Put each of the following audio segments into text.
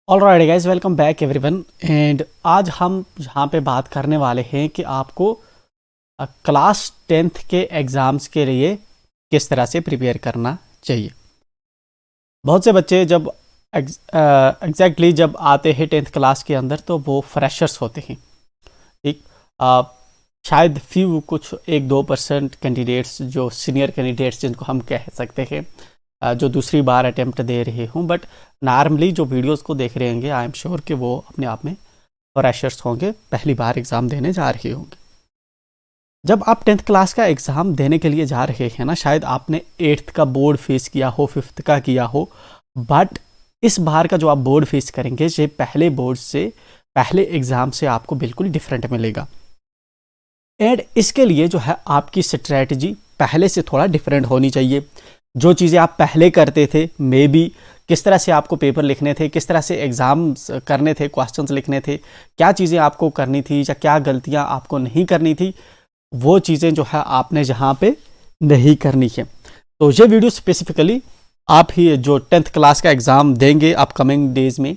Alright guys, welcome back everyone. And आज हम यहाँ पे बात करने वाले हैं कि आपको क्लास 10th के एग्ज़ाम्स के लिए किस तरह से प्रिपेयर करना चाहिए। बहुत से बच्चे जब एग्जैक्टली जब आते हैं 10th क्लास के अंदर तो वो फ्रेशर्स होते हैं। ठीक, शायद फ्यू कुछ 1-2% कैंडिडेट्स जो सीनियर कैंडिडेट्स जिनको हम कह सकते हैं जो दूसरी बार अटेम्प्ट दे रहे हूँ, बट नॉर्मली जो वीडियोस को देख रहे होंगे आई एम श्योर कि वो अपने आप में फ्रेशर्स होंगे, पहली बार एग्ज़ाम देने जा रहे होंगे। जब आप 10th क्लास का एग्ज़ाम देने के लिए जा रहे हैं ना, शायद आपने 8th का बोर्ड फेस किया हो, 5th का किया हो, बट इस बार का जो आप बोर्ड फेस करेंगे ये पहले बोर्ड से, पहले एग्ज़ाम से आपको बिल्कुल डिफरेंट मिलेगा। एंड इसके लिए जो है आपकी स्ट्रैटेजी पहले से थोड़ा डिफरेंट होनी चाहिए। जो चीज़ें आप पहले करते थे, मे बी किस तरह से आपको पेपर लिखने थे, किस तरह से एग्ज़ाम्स करने थे, क्वेश्चंस लिखने थे, क्या चीज़ें आपको करनी थी या क्या गलतियां आपको नहीं करनी थी, वो चीज़ें जो है आपने जहाँ पे नहीं करनी है। तो ये वीडियो स्पेसिफिकली आप ही जो 10th क्लास का एग्ज़ाम देंगे अपकमिंग डेज में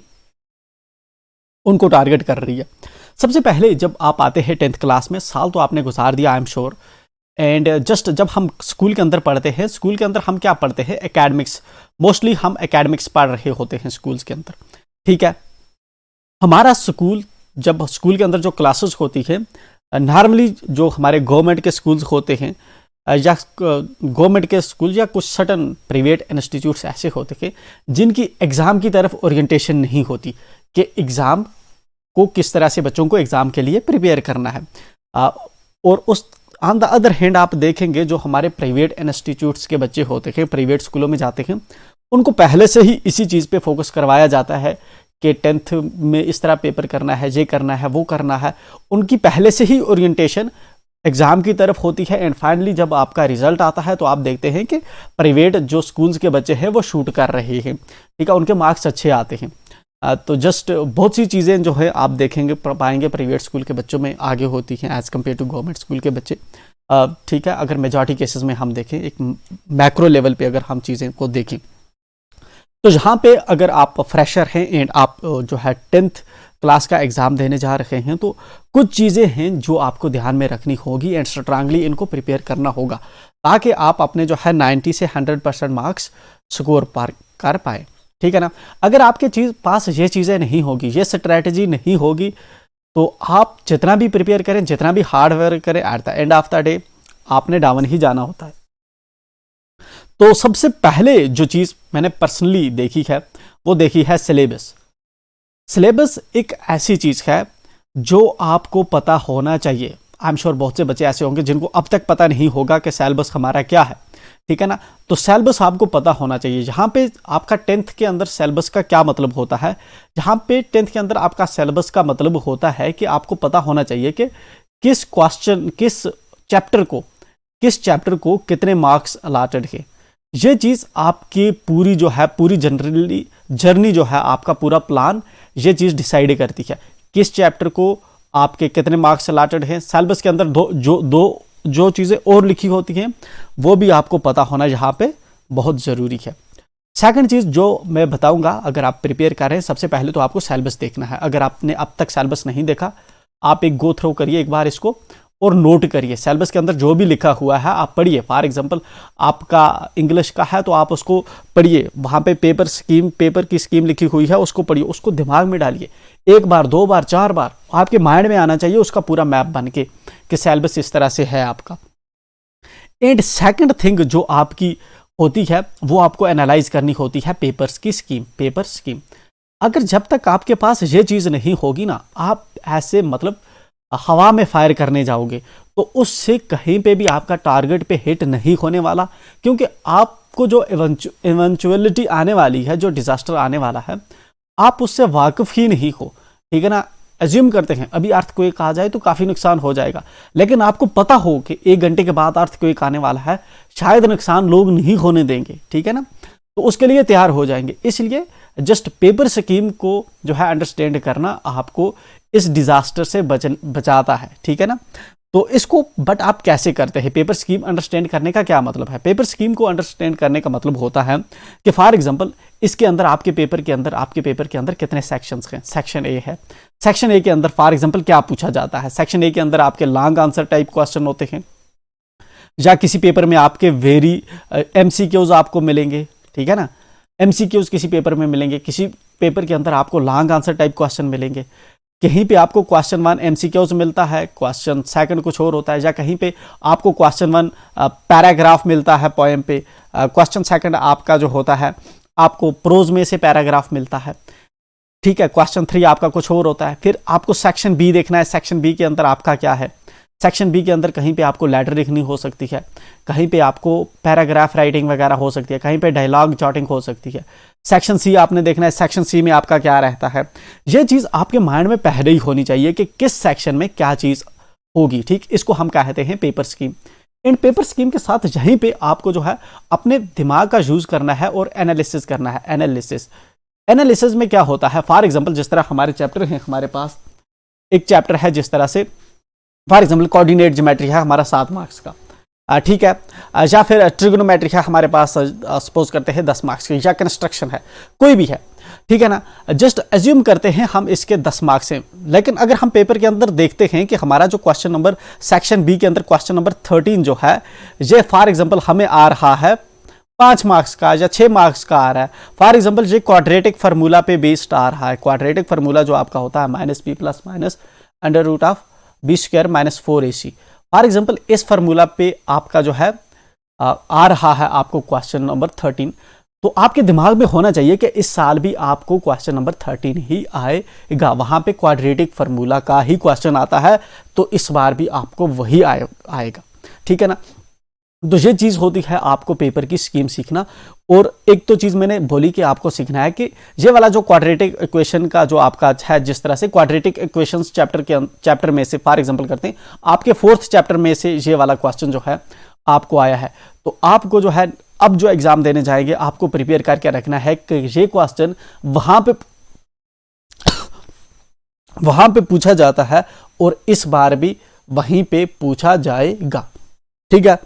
उनको टारगेट कर रही है। सबसे पहले जब आप आते हैं 10th क्लास में, साल तो आपने गुजार दिया I am sure. And just जब हम स्कूल के अंदर पढ़ते हैं, स्कूल के अंदर हम क्या पढ़ते हैं, एकेडमिक्स। मोस्टली हम एकेडमिक्स पढ़ रहे होते हैं स्कूल्स के अंदर। ठीक है, हमारा स्कूल जब स्कूल के अंदर जो क्लासेस होती है, नॉर्मली जो हमारे गवर्नमेंट के स्कूल्स होते हैं या गवर्नमेंट के स्कूल या कुछ सटन प्राइवेट इंस्टीट्यूट्स ऐसे होते हैं जिनकी एग्ज़ाम की तरफ ओरिएंटेशन नहीं होती कि एग्ज़ाम को किस तरह से बच्चों को एग्ज़ाम के लिए प्रिपेयर करना है। और उस ऑन द अदर हैंड आप देखेंगे जो हमारे प्राइवेट इंस्टीट्यूट्स के बच्चे होते हैं, प्राइवेट स्कूलों में जाते हैं, उनको पहले से ही इसी चीज़ पे फोकस करवाया जाता है कि 10th में इस तरह पेपर करना है, ये करना है, वो करना है। उनकी पहले से ही ओरिएंटेशन एग्ज़ाम की तरफ होती है। एंड फाइनली जब आपका रिजल्ट आता है तो आप देखते हैं कि प्राइवेट जो स्कूल्स के बच्चे हैं वो शूट कर रहे हैं। ठीक है, उनके मार्क्स अच्छे आते हैं। तो जस्ट बहुत सी चीज़ें जो है आप देखेंगे पाएंगे प्राइवेट स्कूल के बच्चों में आगे होती हैं as compare to government school के बच्चे। ठीक है, अगर मेजॉरिटी केसेस में हम देखें, एक मैक्रो लेवल पे अगर हम चीज़ें को देखें, तो यहाँ पे अगर आप फ्रेशर हैं एंड आप जो है 10th क्लास का एग्ज़ाम देने जा रहे हैं, तो कुछ चीज़ें हैं जो आपको ध्यान में रखनी होगी एंड स्ट्रांगली इनको प्रिपेयर करना होगा ताकि आप अपने जो है 90 से 100% मार्क्स स्कोर कर पाए। ठीक है ना। अगर आपके पास ये चीज़ें नहीं होगी, ये स्ट्रैटेजी नहीं होगी, तो आप जितना भी प्रिपेयर करें, जितना भी हार्ड वर्क करें, at the end of the day आपने डाउन ही जाना होता है। तो सबसे पहले जो चीज़ मैंने पर्सनली देखी है वो देखी है सिलेबस। सिलेबस एक ऐसी चीज़ है जो आपको पता होना चाहिए। आई एम श्योर बहुत से बच्चे ऐसे होंगे जिनको अब तक पता नहीं होगा कि सिलेबस हमारा क्या है। ठीक है ना, तो सिलेबस आपको पता होना चाहिए। यहाँ पे आपका 10th के अंदर सिलेबस का क्या मतलब होता है, जहाँ पे 10th के अंदर आपका सिलेबस का मतलब होता है कि आपको पता होना चाहिए कि किस क्वेश्चन, किस चैप्टर को कितने मार्क्स अलाटेड है। ये चीज़ आपकी पूरी जो है, पूरी जनरली जर्नी जो है, आपका पूरा प्लान ये चीज़ डिसाइड करती है किस चैप्टर को आपके कितने मार्क्स अलाटेड हैं। सिलेबस के अंदर जो चीज़ें और लिखी होती हैं वो भी आपको पता होना यहाँ पे बहुत ज़रूरी है। सेकंड चीज़ जो मैं बताऊंगा, अगर आप प्रिपेयर कर रहे हैं, सबसे पहले तो आपको सिलेबस देखना है। अगर आपने अब तक सिलेबस नहीं देखा, आप एक गो थ्रो करिए एक बार इसको और नोट करिए। सिलेबस के अंदर जो भी लिखा हुआ है आप पढ़िए। फॉर एग्जांपल आपका इंग्लिश का है तो आप उसको पढ़िए, वहाँ पे पेपर की स्कीम लिखी हुई है उसको पढ़िए, उसको दिमाग में डालिए। एक बार, 2 बार, 4 बार आपके माइंड में आना चाहिए उसका पूरा मैप बन के कि सिलेबस इस तरह से है आपका। एंड सेकंड थिंग जो आपकी होती है वो आपको एनालाइज करनी होती है पेपर स्कीम। अगर जब तक आपके पास ये चीज़ नहीं होगी ना, आप ऐसे मतलब हवा में फायर करने जाओगे तो उससे कहीं पे भी आपका टारगेट पे हिट नहीं होने वाला, क्योंकि आपको जो इवेंचुअलिटी आने वाली है, जो डिजास्टर आने वाला है, आप उससे वाकिफ ही नहीं हो। ठीक है ना, एज्यूम करते हैं अभी अर्थक्वेक आ जाए तो काफ़ी नुकसान हो जाएगा, लेकिन आपको पता हो कि 1 घंटे के बाद अर्थक्वेक आने वाला है, शायद नुकसान लोग नहीं होने देंगे। ठीक है ना, तो उसके लिए तैयार हो जाएंगे। इसलिए जस्ट पेपर स्कीम को जो है अंडरस्टैंड करना आपको इस डिजास्टर से बचाता है। ठीक है ना, तो इसको बट आप कैसे करते हैं? पेपर स्कीम अंडरस्टैंड करने का क्या मतलब है? पेपर स्कीम को अंडरस्टैंड करने का मतलब होता है कि फॉर एग्जांपल इसके अंदर आपके पेपर के अंदर कितने सेक्शंस हैं? सेक्शन ए है। सेक्शन ए के अंदर फॉर एग्जांपल क्या पूछा जाता है? सेक्शन ए के अंदर आपके लॉन्ग आंसर टाइप क्वेश्चन होते हैं, या किसी पेपर में आपके वेरी एमसीक्यूज आपको मिलेंगे, ठीक है ना, एमसीक्यूज किसी पेपर में मिलेंगे, किसी पेपर के अंदर आपको लॉन्ग आंसर टाइप क्वेश्चन मिलेंगे, कहीं पे आपको क्वेश्चन 1 एमसीक्यूज मिलता है, क्वेश्चन सेकंड कुछ और होता है, या कहीं पे आपको क्वेश्चन 1 पैराग्राफ मिलता है पोएम पे, क्वेश्चन सेकंड आपका जो होता है आपको प्रोज में से पैराग्राफ मिलता है, ठीक है, क्वेश्चन 3 आपका कुछ और होता है। फिर आपको सेक्शन बी देखना है, सेक्शन बी के अंदर आपका क्या है? सेक्शन बी के अंदर कहीं पे आपको लेटर लिखनी हो सकती है, कहीं पे आपको पैराग्राफ राइटिंग वगैरह हो सकती है, कहीं पे डायलॉग जॉटिंग हो सकती है। सेक्शन सी आपने देखना है, सेक्शन सी में आपका क्या रहता है। ये चीज़ आपके माइंड में पहले ही होनी चाहिए कि किस सेक्शन में क्या चीज़ होगी, ठीक। इसको हम कहते हैं पेपर स्कीम। इन पेपर स्कीम के साथ यहीं पे आपको जो है अपने दिमाग का यूज करना है और एनालिसिस करना है। एनालिसिस में क्या होता है? फॉर एग्जाम्पल जिस तरह हमारे चैप्टर हैं, हमारे पास एक चैप्टर है जिस तरह से फॉर एग्जाम्पल कोऑर्डिनेट ज्योमेट्री है हमारा 7 मार्क्स का, ठीक है, या फिर ट्रिग्नोमेट्री है हमारे पास सपोज करते हैं 10 मार्क्स की, या कंस्ट्रक्शन है, कोई भी है, ठीक है ना। जस्ट एज्यूम करते हैं हम इसके 10 मार्क्स हैं, लेकिन अगर हम पेपर के अंदर देखते हैं कि हमारा जो क्वेश्चन नंबर सेक्शन बी के अंदर क्वेश्चन नंबर 13 जो है ये फॉर एग्जाम्पल हमें आ रहा है 5 मार्क्स का या 6 मार्क्स का आ रहा है। फॉर एग्जाम्पल ये क्वाड्रेटिक फार्मूला पे बेस्ड आ रहा है। क्वाड्रेटिक फार्मूला जो आपका होता है -b + -√b² - 4ac। For example इस फार्मूला पे आपका जो है आ रहा है आपको क्वेश्चन नंबर 13, तो आपके दिमाग में होना चाहिए कि इस साल भी आपको क्वेश्चन नंबर 13 ही आएगा। वहां पे क्वाड्रेटिक फार्मूला का ही क्वेश्चन आता है, तो इस बार भी आपको वही आएगा, ठीक है ना। तो ये चीज होती है आपको पेपर की स्कीम सीखना। और एक तो चीज मैंने बोली कि आपको सीखना है कि ये वाला जो क्वाड्रेटिक इक्वेशन का जो आपका है, जिस तरह से क्वाड्रेटिक इक्वेशंस चैप्टर में से फॉर एग्जांपल करते हैं आपके 4th चैप्टर में से ये वाला क्वेश्चन जो है आपको आया है, तो आपको जो है अब जो एग्जाम देने जाएंगे आपको प्रिपेयर करके रखना है कि ये क्वेश्चन वहां पे पूछा जाता है और इस बार भी वहीं पे पूछा जाएगा, ठीक है।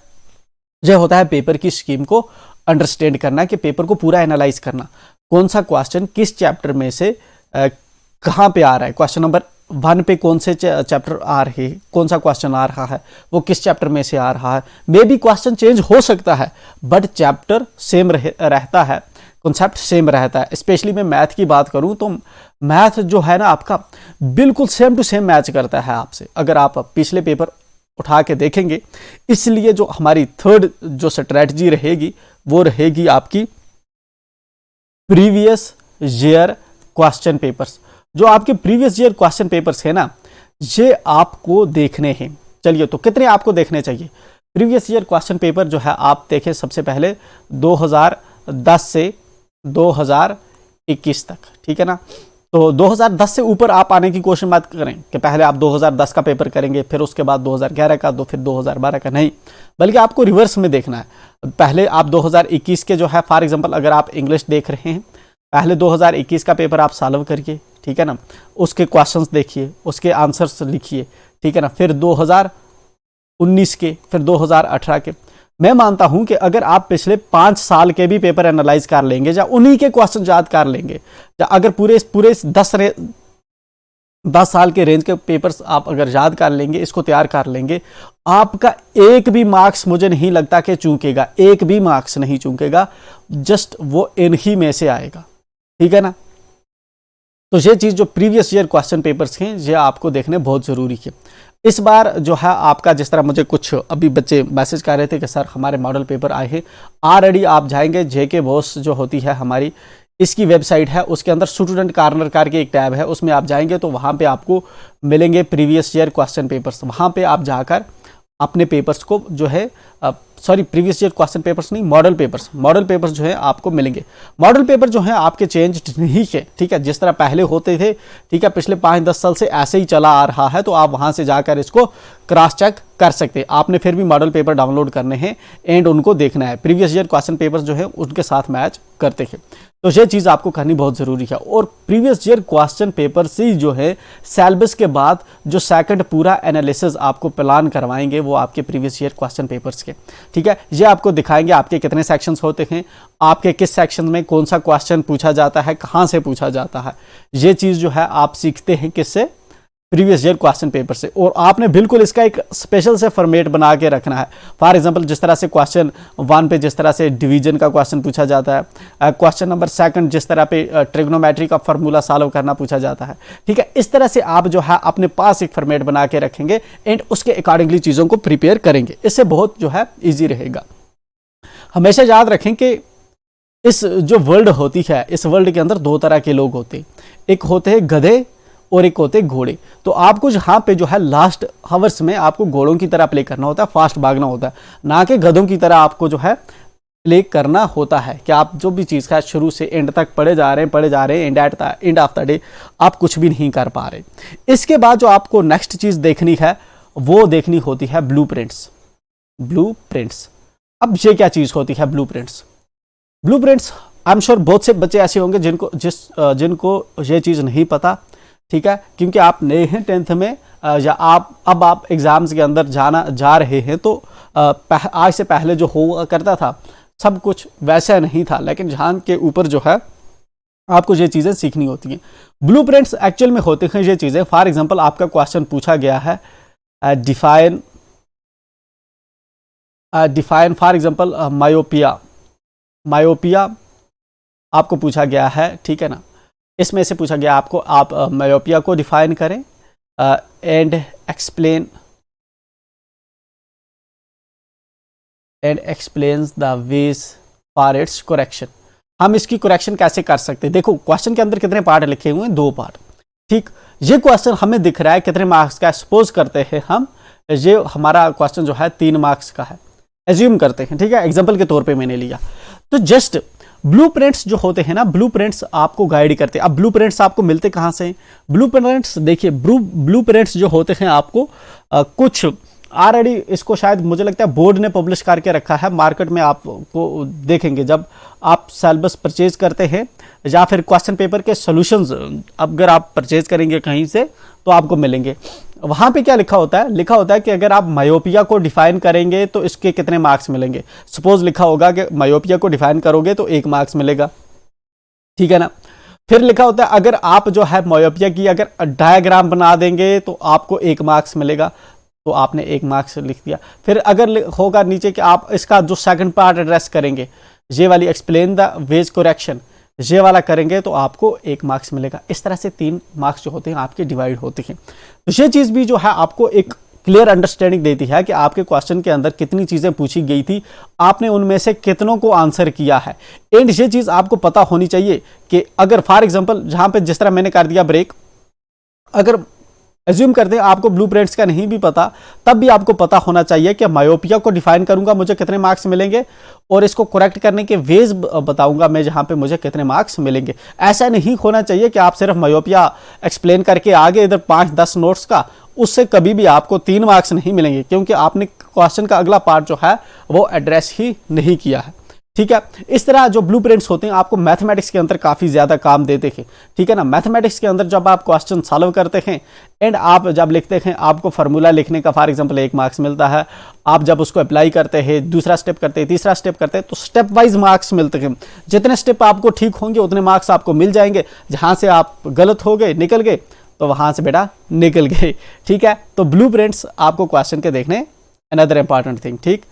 यह होता है पेपर की स्कीम को अंडरस्टैंड करना, कि पेपर को पूरा एनालाइज करना, कौन सा क्वेश्चन किस चैप्टर में से कहां पे आ रहा है। क्वेश्चन नंबर 1 पे कौन से चैप्टर आ रहे हैं, कौन सा क्वेश्चन आ रहा है, वो किस चैप्टर में से आ रहा है। मे बी क्वेश्चन चेंज हो सकता है बट चैप्टर सेम रहता है, कॉन्सेप्ट सेम रहता है। स्पेशली मैं मैथ की बात करूं तो मैथ जो है ना आपका बिल्कुल सेम टू सेम मैच करता है आपसे, अगर आप पिछले पेपर उठा के देखेंगे। इसलिए जो हमारी 3rd जो स्ट्रेटजी रहेगी वो रहेगी आपकी प्रीवियस ईयर क्वेश्चन पेपर्स। जो आपके प्रीवियस ईयर क्वेश्चन पेपर्स है ना, ये आपको देखने हैं। चलिए, तो कितने आपको देखने चाहिए? प्रीवियस ईयर क्वेश्चन पेपर जो है आप देखें सबसे पहले 2010 से 2021 तक, ठीक है ना। तो 2010 से ऊपर आप आने की कोशिश मत करें कि पहले आप 2010 का पेपर करेंगे फिर उसके बाद 2011 का, फिर 2012 का, नहीं, बल्कि आपको रिवर्स में देखना है। पहले आप 2021 के जो है फॉर एग्जांपल अगर आप इंग्लिश देख रहे हैं, पहले 2021 का पेपर आप सॉल्व करिए, ठीक है ना, उसके क्वेश्चंस देखिए, उसके आंसर्स लिखिए, ठीक है ना। फिर 2019 के, फिर 2018 के। मैं मानता हूं कि अगर आप पिछले 5 साल के भी पेपर एनालाइज कर लेंगे या उन्हीं के क्वेश्चन याद कर लेंगे, या अगर पूरे 10 साल के रेंज के पेपर्स आप अगर याद कर लेंगे, इसको तैयार कर लेंगे, आपका एक भी मार्क्स मुझे नहीं लगता कि चूकेगा, एक भी मार्क्स नहीं चूकेगा, जस्ट वो इन्हीं में से आएगा, ठीक है ना। तो ये चीज जो प्रीवियस ईयर क्वेश्चन पेपर्स हैं ये आपको देखने बहुत जरूरी है। इस बार जो है आपका, जिस तरह मुझे कुछ अभी बच्चे मैसेज कर रहे थे कि सर हमारे मॉडल पेपर आए हैं, ऑलरेडी आप जाएंगे जेके बॉस जो होती है हमारी, इसकी वेबसाइट है, उसके अंदर स्टूडेंट कॉर्नर करके एक टैब है, उसमें आप जाएंगे तो वहाँ पे आपको मिलेंगे प्रीवियस ईयर क्वेश्चन पेपर्स। वहाँ पे आप जाकर अपने पेपर्स को जो है प्रीवियस ईयर क्वेश्चन पेपर्स नहीं, मॉडल पेपर्स जो है आपको मिलेंगे। मॉडल पेपर जो है आपके चेंज नहीं है, ठीक है, जिस तरह पहले होते थे, ठीक है, पिछले 5-10 साल से ऐसे ही चला आ रहा है, तो आप वहां से जाकर इसको क्रॉस चेक कर सकते हैं। आपने फिर भी मॉडल पेपर डाउनलोड करने हैं एंड उनको देखना है, प्रीवियस ईयर क्वेश्चन पेपर्स जो है उनके साथ मैच करते हैं। तो ये चीज़ आपको करनी बहुत ज़रूरी है। और प्रीवियस ईयर क्वेश्चन पेपर से जो है सिलेबस के बाद जो सेकंड पूरा एनालिसिस आपको प्लान करवाएंगे वो आपके प्रीवियस ईयर क्वेश्चन पेपर्स के, ठीक है। ये आपको दिखाएंगे आपके कितने सेक्शंस होते हैं, आपके किस सेक्शन में कौन सा क्वेश्चन पूछा जाता है, कहाँ से पूछा जाता है। ये चीज़ जो है आप सीखते हैं किससे, प्रीवियस ईयर क्वेश्चन पेपर से। और आपने बिल्कुल इसका एक स्पेशल से फॉर्मेट बना के रखना है। फॉर एग्जांपल जिस तरह से क्वेश्चन 1 पे जिस तरह से डिवीजन का क्वेश्चन पूछा जाता है, क्वेश्चन नंबर 2 जिस तरह पे ट्रिग्नोमेट्री का फार्मूला सॉल्व करना पूछा जाता है, ठीक है। इस तरह से आप जो है अपने पास एक फॉर्मेट बना के रखेंगे एंड उसके अकॉर्डिंगली चीज़ों को प्रिपेयर करेंगे। इससे बहुत जो है ईजी रहेगा। हमेशा याद रखें कि इस जो वर्ल्ड होती है, इस वर्ल्ड के अंदर 2 तरह के लोग होते हैं, एक होते हैं गधे और एक होते घोड़े। तो आपको यहाँ पे जो है लास्ट हावर्स में आपको घोड़ों की तरह प्ले करना होता है, फास्ट भागना होता है, ना कि गधों की तरह आपको जो है प्ले करना होता है कि आप जो भी चीज़ का शुरू से एंड तक पढ़े जा रहे हैं एंड ऑफ द डे आप कुछ भी नहीं कर पा रहे। इसके बाद जो आपको नेक्स्ट चीज़ देखनी है वो देखनी होती है ब्लूप्रिंट्स। अब ये क्या चीज़ होती है ब्लूप्रिंट्स? आई एम श्योर बहुत से बच्चे ऐसे होंगे जिनको ये चीज़ नहीं पता, ठीक है, क्योंकि आप नए हैं 10th में या आप एग्जाम्स के अंदर जा रहे हैं। तो आज से पहले जो हुआ करता था सब कुछ वैसा नहीं था, लेकिन ध्यान के ऊपर जो है आपको ये चीज़ें सीखनी होती हैं। ब्लूप्रिंट्स एक्चुअल में होते हैं ये चीज़ें। फॉर एग्जांपल आपका क्वेश्चन पूछा गया है डिफाइन फॉर एग्जांपल मायोपिया आपको पूछा गया है, ठीक है ना। इसमें से पूछा गया आपको, आप मायोपिया को डिफाइन करें and explains the ways for its correction. हम इसकी करेक्शन कैसे कर सकते हैं? देखो क्वेश्चन के अंदर कितने पार्ट लिखे हुए हैं, 2 पार्ट, ठीक। ये क्वेश्चन हमें दिख रहा है कितने मार्क्स का है, सपोज करते हैं हम ये हमारा क्वेश्चन जो है 3 मार्क्स का है, एज्यूम करते हैं, ठीक है, एग्जाम्पल के तौर पे मैंने लिया। तो जस्ट ब्लूप्रिंट्स जो होते हैं ना, ब्लूप्रिंट्स आपको गाइड करते हैं। अब ब्लूप्रिंट्स आपको मिलते कहाँ से? ब्लूप्रिंट्स देखिए, ब्लूप्रिंट्स जो होते हैं आपको कुछ ऑलरेडी, इसको शायद मुझे लगता है बोर्ड ने पब्लिश करके रखा है, मार्केट में आपको देखेंगे जब आप सिलेबस परचेज करते हैं या फिर क्वेश्चन पेपर के सॉल्यूशंस अगर आप परचेज करेंगे कहीं से तो आपको मिलेंगे। वहाँ पे क्या लिखा होता है कि अगर आप मायोपिया को डिफाइन करेंगे तो इसके कितने मार्क्स मिलेंगे। सपोज लिखा होगा कि मायोपिया को डिफाइन करोगे तो 1 मार्क्स मिलेगा, ठीक है ना। फिर लिखा होता है अगर आप जो है मायोपिया की अगर डायग्राम बना देंगे तो आपको 1 मार्क्स मिलेगा, तो आपने 1 मार्क्स लिख दिया। फिर अगर होगा नीचे कि आप इसका जो सेकंड पार्ट एड्रेस करेंगे, ये वाली एक्सप्लेन द वेज करेक्शन, ये वाला करेंगे तो आपको 1 मार्क्स मिलेगा। इस तरह से 3 मार्क्स जो होते हैं आपके डिवाइड होते हैं। तो ये चीज़ भी जो है आपको एक क्लियर अंडरस्टैंडिंग देती है कि आपके क्वेश्चन के अंदर कितनी चीज़ें पूछी गई थी, आपने उनमें से कितनों को आंसर किया है। एंड ये चीज़ आपको पता होनी चाहिए कि अगर फॉर एग्जाम्पल जहाँ पे जिस तरह मैंने कर दिया ब्रेक, अगर एज्यूम करते हैं आपको ब्लूप्रिंट्स का नहीं भी पता, तब भी आपको पता होना चाहिए कि मायोपिया को डिफाइन करूंगा मुझे कितने मार्क्स मिलेंगे और इसको करेक्ट करने के वेज बताऊंगा मैं जहां पे मुझे कितने मार्क्स मिलेंगे। ऐसा नहीं होना चाहिए कि आप सिर्फ मायोपिया एक्सप्लेन करके आगे इधर 5-10 नोट्स का, उससे कभी भी आपको 3 मार्क्स नहीं मिलेंगे, क्योंकि आपने क्वेश्चन का अगला पार्ट जो है वो एड्रेस ही नहीं किया है, ठीक है। इस तरह जो ब्लूप्रिंट्स होते हैं आपको मैथमेटिक्स के अंदर काफ़ी ज़्यादा काम देते हैं, ठीक है ना। मैथमेटिक्स के अंदर जब आप क्वेश्चन सॉल्व करते हैं एंड आप जब लिखते हैं, आपको फार्मूला लिखने का फॉर एग्जांपल 1 मार्क्स मिलता है। आप जब उसको अप्लाई करते हैं, दूसरा स्टेप करते हैं, तीसरा स्टेप करते हैं, तो स्टेप वाइज मार्क्स मिलते हैं। जितने स्टेप आपको ठीक होंगे उतने मार्क्स आपको मिल जाएंगे। जहाँ से आप गलत हो गए, निकल गए, तो वहाँ से बेटा निकल गए, ठीक है। तो ब्लूप्रिंट्स आपको क्वेश्चन के देखने अनदर इंपॉर्टेंट थिंग, ठीक।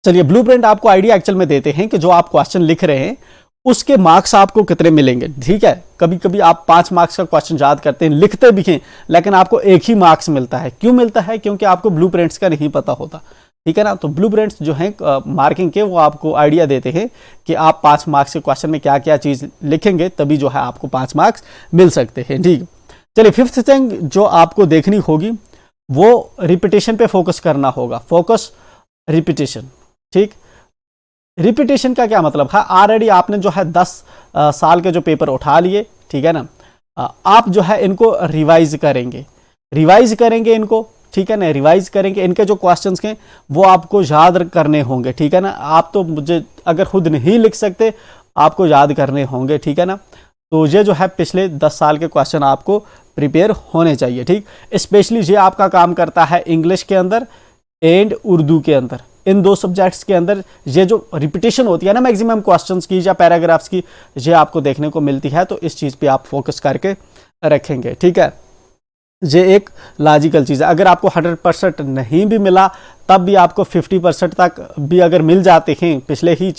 चलिए, ब्लूप्रिंट आपको आइडिया एक्चुअल में देते हैं कि जो आप क्वेश्चन लिख रहे हैं उसके मार्क्स आपको कितने मिलेंगे, ठीक है। कभी कभी आप 5 मार्क्स का क्वेश्चन याद करते हैं, लिखते भी हैं, लेकिन आपको 1 ही मार्क्स मिलता है। क्यों मिलता है? क्योंकि आपको ब्लूप्रिंट्स का नहीं पता होता, ठीक है ना। तो ब्लूप्रिंट्स जो हैं मार्किंग के, वो आपको आइडिया देते हैं कि आप 5 मार्क्स के क्वेश्चन में क्या क्या चीज़ लिखेंगे, तभी जो है आपको 5 मार्क्स मिल सकते हैं, ठीक। चलिए, 5th थिंग जो आपको देखनी होगी वो रिपीटेशन पे फोकस करना होगा। फोकस रिपीटेशन, ठीक। रिपीटेशन का क्या मतलब है? ऑलरेडी आपने जो है 10 साल के जो पेपर उठा लिए, ठीक है ना। आप जो है इनको रिवाइज करेंगे इनको, ठीक है ना। रिवाइज करेंगे, इनके जो क्वेश्चंस हैं वो आपको याद करने होंगे, ठीक है ना। आप तो मुझे अगर खुद नहीं लिख सकते, आपको याद करने होंगे, ठीक है ना। तो ये जो है पिछले 10 साल के क्वेश्चन आपको प्रिपेयर होने चाहिए, ठीक। स्पेशली ये आपका काम करता है इंग्लिश के अंदर एंड उर्दू के अंदर, इन दो सब्जेक्ट्स के अंदर ये जो रिपीटेशन होती है ना मैक्सिमम क्वेश्चंस की या पैराग्राफ्स की, ये आपको देखने को मिलती है। तो इस चीज़ पे आप फोकस करके रखेंगे, ठीक है। ये एक लॉजिकल चीज़ है। अगर आपको 100% नहीं भी मिला तब भी आपको 50% तक भी अगर मिल जाते हैं पिछले ही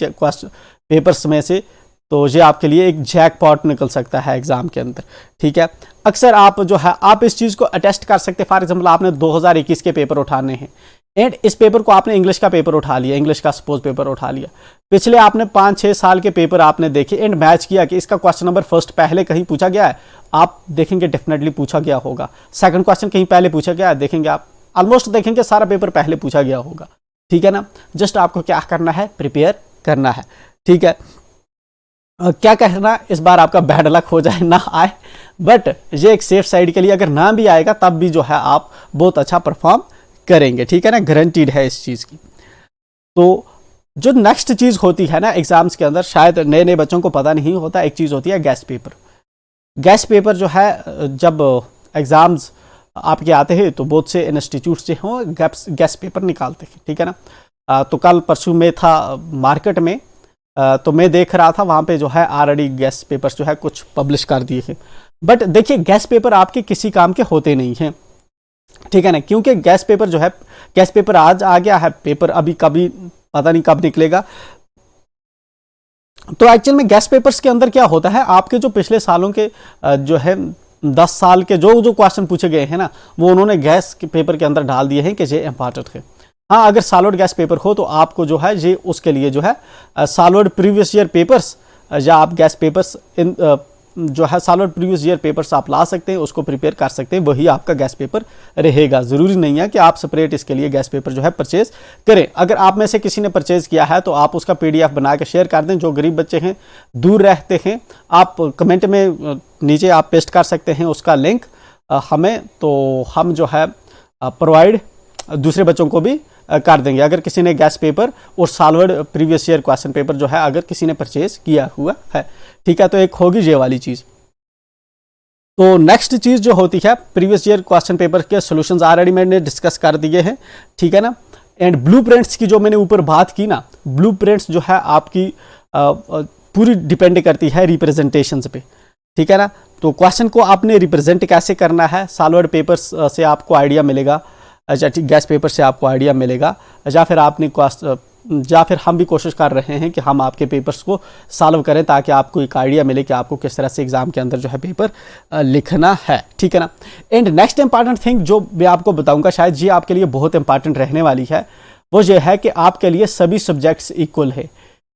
पेपर्स में से, तो ये आपके लिए एक जैकपॉट निकल सकता है एग्जाम के अंदर, ठीक है। अक्सर आप जो है आप इस चीज़ को अटेस्ट कर सकते हैं। फॉर एग्जाम्पल आपने 2021 के पेपर उठाने हैं एंड इस पेपर को आपने इंग्लिश का पेपर उठा लिया, इंग्लिश का सपोज पेपर उठा लिया। पिछले आपने 5-6 साल के पेपर आपने देखे एंड मैच किया कि इसका क्वेश्चन नंबर फर्स्ट पहले कहीं पूछा गया है, आप देखेंगे डेफिनेटली पूछा गया होगा। सेकंड क्वेश्चन कहीं पहले पूछा गया है, देखेंगे आप ऑलमोस्ट देखेंगे सारा पेपर पहले पूछा गया होगा, ठीक है ना। जस्ट आपको क्या करना है, प्रिपेयर करना है, ठीक है। क्या कहना इस बार आपका बैड लक हो जाए ना आए, बट ये एक सेफ साइड के लिए, अगर ना भी आएगा तब भी जो है आप बहुत अच्छा परफॉर्म करेंगे, ठीक है ना, गारंटीड है इस चीज़ की। तो जो नेक्स्ट चीज़ होती है ना एग्जाम्स के अंदर, शायद नए नए बच्चों को पता नहीं होता, एक चीज़ होती है गैस पेपर। गैस पेपर जो है जब एग्ज़ाम्स आपके आते हैं तो बहुत से इंस्टीट्यूट से हों गैस पेपर निकालते हैं, ठीक है ना। तो कल परसों में था मार्केट में, तो मैं देख रहा था वहाँ पे जो है ऑलरेडी गैस पेपर्स जो है कुछ पब्लिश कर दिए हैं। बट देखिए गैस पेपर आपके किसी काम के होते नहीं हैं, ठीक है ना, क्योंकि गैस पेपर जो है, गैस पेपर आज आ गया है, पेपर अभी कभी पता नहीं कब निकलेगा। तो एक्चुअल में गैस पेपर्स के अंदर क्या होता है, आपके जो पिछले सालों के जो है 10 साल के जो जो क्वेश्चन पूछे गए हैं ना, वो उन्होंने गैस के पेपर के अंदर डाल दिए हैं कि ये इंपॉर्टेंट है। हाँ, अगर सॉलिड गैस पेपर हो तो आपको जो है ये उसके लिए जो है सॉलिड प्रीवियस ईयर पेपर्स या आप गैस पेपर्स इन जो है सॉलिड प्रीवियस ईयर पेपर्स आप ला सकते हैं, उसको प्रिपेयर कर सकते हैं, वही आपका गैस पेपर रहेगा। ज़रूरी नहीं है कि आप सेपरेट इसके लिए गैस पेपर जो है परचेज करें। अगर आप में से किसी ने परचेज किया है तो आप उसका PDF बना के शेयर कर दें। जो गरीब बच्चे हैं, दूर रहते हैं, आप कमेंट में नीचे आप पेस्ट कर सकते हैं उसका लिंक हमें, तो हम जो है प्रोवाइड दूसरे बच्चों को भी कर देंगे। अगर किसी ने गैस पेपर और solid previous year question paper जो है अगर किसी ने परचेज किया हुआ है, ठीक है, तो एक होगी ये वाली चीज़। तो नेक्स्ट चीज़ जो होती है, प्रीवियस ईयर क्वेश्चन पेपर के सॉल्यूशंस ऑलरेडी मैंने डिस्कस कर दिए हैं, ठीक है ना। एंड ब्लूप्रिंट्स की जो मैंने ऊपर बात की ना, ब्लूप्रिंट्स जो है आपकी पूरी डिपेंड करती है रिप्रेजेंटेशंस पे, ठीक है ना। तो क्वेश्चन को आपने रिप्रेजेंट कैसे करना है, सॉलिड पेपर्स से आपको आइडिया मिलेगा, गैस पेपर से आपको आइडिया मिलेगा, या फिर हम भी कोशिश कर रहे हैं कि हम आपके पेपर्स को सॉल्व करें ताकि आपको एक आइडिया मिले कि आपको किस तरह से एग्जाम के अंदर जो है पेपर लिखना है, ठीक है ना। एंड नेक्स्ट इंपॉर्टेंट थिंग जो मैं आपको बताऊंगा, शायद ये आपके लिए बहुत इंपॉर्टेंट रहने वाली है, वो ये है कि आपके लिए सभी सब्जेक्ट्स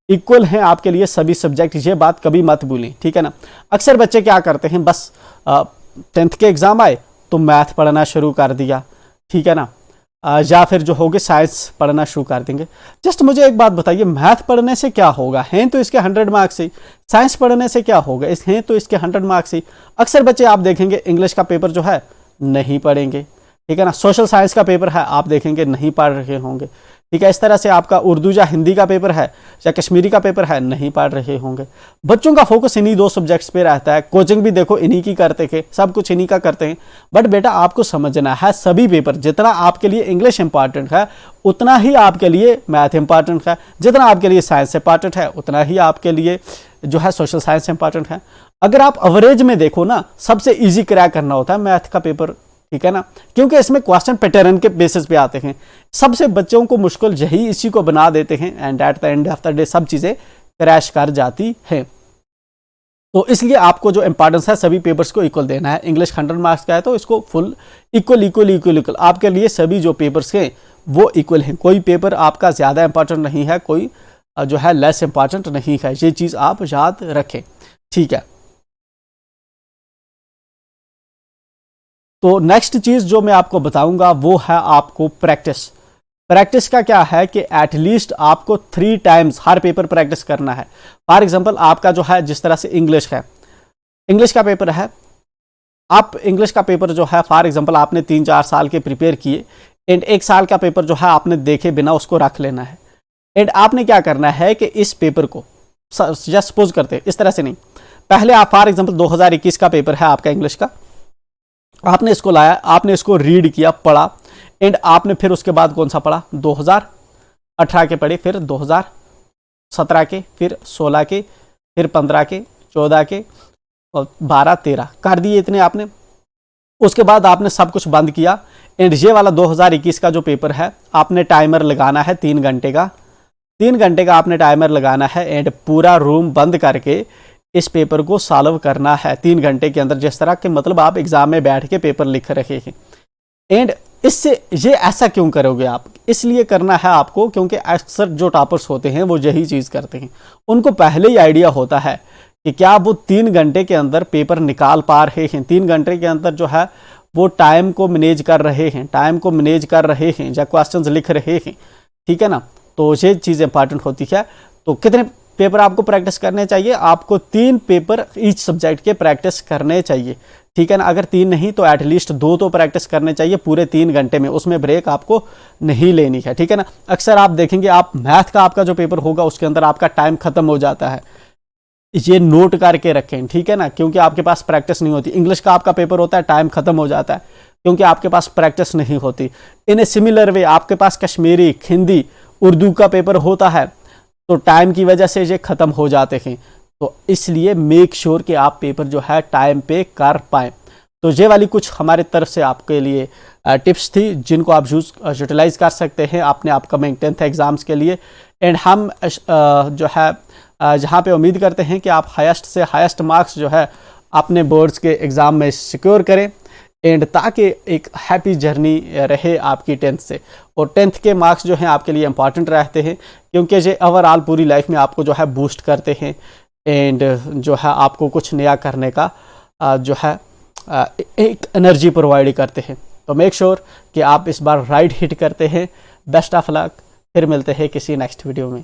इक्वल हैं आपके लिए सभी सब्जेक्ट। ये बात कभी मत भूलें, ठीक है ना। अक्सर बच्चे क्या करते हैं, बस 10th के एग्ज़ाम आए तो मैथ पढ़ना शुरू कर दिया, ठीक है ना, या फिर जो होगे साइंस पढ़ना शुरू कर देंगे। जस्ट मुझे एक बात बताइए, मैथ पढ़ने से क्या होगा, हैं तो इसके 100 मार्क्स ही। साइंस पढ़ने से क्या होगा, हैं तो इसके 100 मार्क्स ही। अक्सर बच्चे आप देखेंगे इंग्लिश का पेपर जो है नहीं पढ़ेंगे, ठीक है ना। सोशल साइंस का पेपर है, आप देखेंगे नहीं पढ़ रहे होंगे, ठीक है। इस तरह से आपका उर्दू या हिंदी का पेपर है या कश्मीरी का पेपर है, नहीं पढ़ रहे होंगे। बच्चों का फोकस इन्हीं 2 सब्जेक्ट्स पे रहता है। कोचिंग भी देखो इन्हीं की करते थे, सब कुछ इन्हीं का करते हैं। बट बेटा आपको समझना है, सभी पेपर, जितना आपके लिए इंग्लिश इंपॉर्टेंट है उतना ही आपके लिए मैथ इंपॉर्टेंट है, जितना आपके लिए साइंस इंपॉर्टेंट है उतना ही आपके लिए जो है सोशल साइंस इंपॉर्टेंट है। अगर आप एवरेज में देखो ना, सबसे ईजी क्रैक करना होता है मैथ का पेपर, ठीक है ना, क्योंकि इसमें क्वेश्चन पैटर्न के बेसिस पे आते हैं। सबसे बच्चों को मुश्किल यही इसी को बना देते हैं and at the end of the day सब चीज़ें क्रैश कर जाती हैं। तो इसलिए आपको जो इंपॉर्टेंस है सभी पेपर्स को इक्वल देना है। इंग्लिश 100 मार्क्स का है तो इसको फुल इक्वल आपके लिए सभी जो पेपर्स हैं वो इक्वल हैं। कोई पेपर आपका ज़्यादा इंपॉर्टेंट नहीं है, कोई जो है लेस इंपॉर्टेंट नहीं है। ये चीज़ आप याद रखें, ठीक है। तो नेक्स्ट चीज़ जो मैं आपको बताऊंगा वो है आपको प्रैक्टिस का क्या है कि एटलीस्ट आपको 3 टाइम्स हर पेपर प्रैक्टिस करना है। फॉर एग्जांपल आपका जो है जिस तरह से इंग्लिश का पेपर है, आप इंग्लिश का पेपर जो है फॉर एग्जांपल आपने 3-4 साल के प्रिपेयर किए एंड 1 साल का पेपर जो है आपने देखे बिना उसको रख लेना है। एंड आपने क्या करना है कि इस पेपर को या सपोज करते हैं, इस तरह से नहीं। पहले आप फॉर एग्जांपल 2021 का पेपर है आपका इंग्लिश का, आपने इसको लाया, आपने इसको रीड किया, पढ़ा, एंड आपने फिर उसके बाद कौन सा पढ़ा, 2018 के पढ़े, फिर 2017 के, फिर 16 के, फिर 15 के, 14 के और 12, 13 कर दिए इतने आपने। उसके बाद आपने सब कुछ बंद किया एंड ये वाला 2021 का जो पेपर है आपने टाइमर लगाना है 3 घंटे का, 3 घंटे का आपने टाइमर लगाना है एंड पूरा रूम बंद करके इस पेपर को सॉल्व करना है 3 घंटे के अंदर, जिस तरह के मतलब आप एग्जाम में बैठ के पेपर लिख रहे हैं। एंड इससे ये ऐसा क्यों करोगे आप, इसलिए करना है आपको क्योंकि अक्सर जो टॉपर्स होते हैं वो यही चीज़ करते हैं, उनको पहले ही आइडिया होता है कि क्या वो 3 घंटे के अंदर पेपर निकाल पा रहे हैं, 3 घंटे के अंदर जो है वो टाइम को मैनेज कर रहे हैं, या क्वेश्चंस लिख रहे हैं, ठीक है ना। तो ये चीज़ इंपॉर्टेंट होती है। तो कितने पेपर आपको प्रैक्टिस करने चाहिए, आपको 3 पेपर ईच सब्जेक्ट के प्रैक्टिस करने चाहिए, ठीक है ना। अगर 3 नहीं तो एटलीस्ट 2 तो प्रैक्टिस करने चाहिए पूरे 3 घंटे में, उसमें ब्रेक आपको नहीं लेनी है, ठीक है ना। अक्सर आप देखेंगे आप मैथ का आपका जो पेपर होगा उसके अंदर आपका टाइम खत्म हो जाता है, ये नोट करके रखें, ठीक है ना, क्योंकि आपके पास प्रैक्टिस नहीं होती। इंग्लिश का आपका पेपर होता है, टाइम खत्म हो जाता है क्योंकि आपके पास प्रैक्टिस नहीं होती। इन ए सिमिलर वे आपके पास कश्मीरी, हिंदी, उर्दू का पेपर होता है तो टाइम की वजह से ये खत्म हो जाते हैं। तो इसलिए मेक श्योर कि आप पेपर जो है टाइम पे कर पाएँ। तो ये वाली कुछ हमारी तरफ से आपके लिए टिप्स थी जिनको आप यूटिलाइज कर सकते हैं अपने अपकमिंग 10th एग्ज़ाम्स के लिए। एंड हम जो है जहाँ पे उम्मीद करते हैं कि आप हाईएस्ट से हाईएस्ट मार्क्स जो है अपने बोर्ड्स के एग्ज़ाम में सिक्योर करें एंड ताकि एक हैप्पी जर्नी रहे आपकी 10th से। और 10th के मार्क्स जो हैं आपके लिए इंपॉर्टेंट रहते हैं क्योंकि ये ओवरऑल पूरी लाइफ में आपको जो है बूस्ट करते हैं एंड जो है आपको कुछ नया करने का जो है एक एनर्जी प्रोवाइड करते हैं। तो मेक श्योर कि आप इस बार राइट हिट करते हैं। बेस्ट ऑफ लक, फिर मिलते हैं किसी नेक्स्ट वीडियो में।